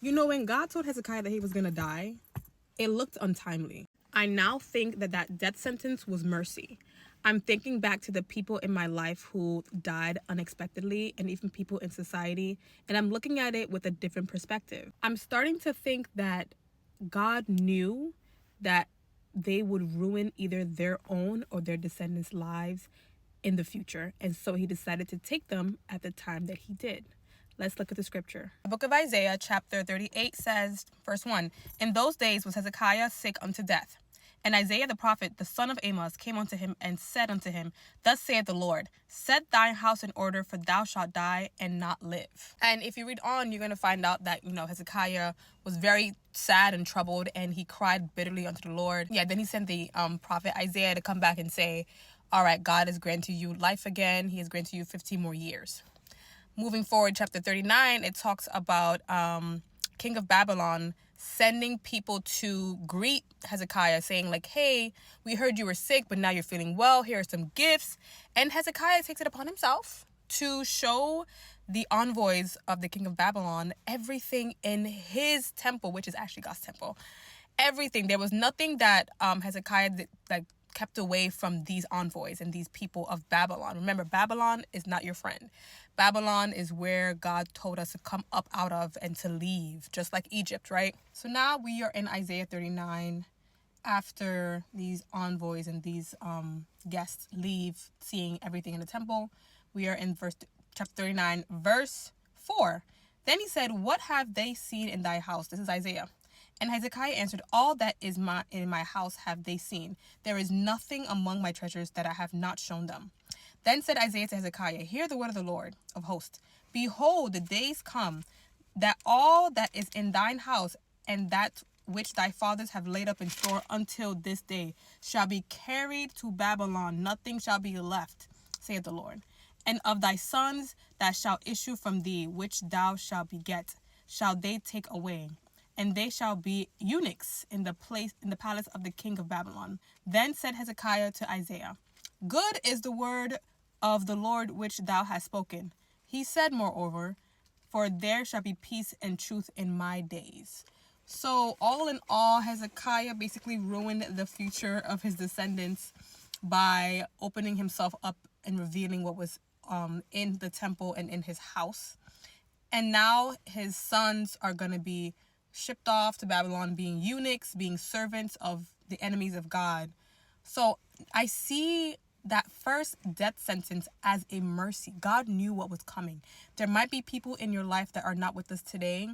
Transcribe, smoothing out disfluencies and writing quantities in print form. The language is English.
You know, when God told Hezekiah that he was going to die, it looked untimely. I now think that that death sentence was mercy. I'm thinking back to the people in my life who died unexpectedly and even people in society, and I'm looking at it with a different perspective. I'm starting to think that God knew that they would ruin either their own or their descendants' lives in the future, and so he decided to take them at the time that he did. Let's look at the scripture. The book of Isaiah, chapter 38 says, verse 1, "In those days was Hezekiah sick unto death. And Isaiah the prophet, the son of Amos, came unto him and said unto him, Thus saith the Lord, Set thine house in order, for thou shalt die and not live." And if you read on, you're going to find out that, Hezekiah was very sad and troubled, and he cried bitterly unto the Lord. Yeah, then he sent the prophet Isaiah to come back and say, all right, God is granting you life again. He is granting you 15 more years. Moving forward, chapter 39, it talks about King of Babylon sending people to greet Hezekiah, saying like, hey, we heard you were sick, but now you're feeling well. Here are some gifts. And Hezekiah takes it upon himself to show the envoys of the king of Babylon everything in his temple, which is actually God's temple. Everything. There was nothing that Hezekiah kept away from these envoys and these people of Babylon. Remember, Babylon is not your friend. Babylon is where God told us to come up out of and to leave, just like Egypt, right? So now we are in Isaiah 39 after these envoys and these guests leave, seeing everything in the temple. We are in chapter 39, verse 4. Then he said, "What have they seen in thy house?" This is Isaiah. And Hezekiah answered, "All that is in my house have they seen. There is nothing among my treasures that I have not shown them." Then said Isaiah to Hezekiah, "Hear the word of the Lord of hosts. Behold, the days come that all that is in thine house and that which thy fathers have laid up in store until this day shall be carried to Babylon. Nothing shall be left, saith the Lord. And of thy sons that shall issue from thee, which thou shalt beget, shall they take away. And they shall be eunuchs in the palace of the king of Babylon." Then said Hezekiah to Isaiah, "Good is the word of the Lord which thou hast spoken." He said, moreover, "For there shall be peace and truth in my days." So all in all, Hezekiah basically ruined the future of his descendants by opening himself up and revealing what was in the temple and in his house. And now his sons are going to be shipped off to Babylon, being eunuchs, being servants of the enemies of God. So I see that first death sentence as a mercy. God knew what was coming. There might be people in your life that are not with us today,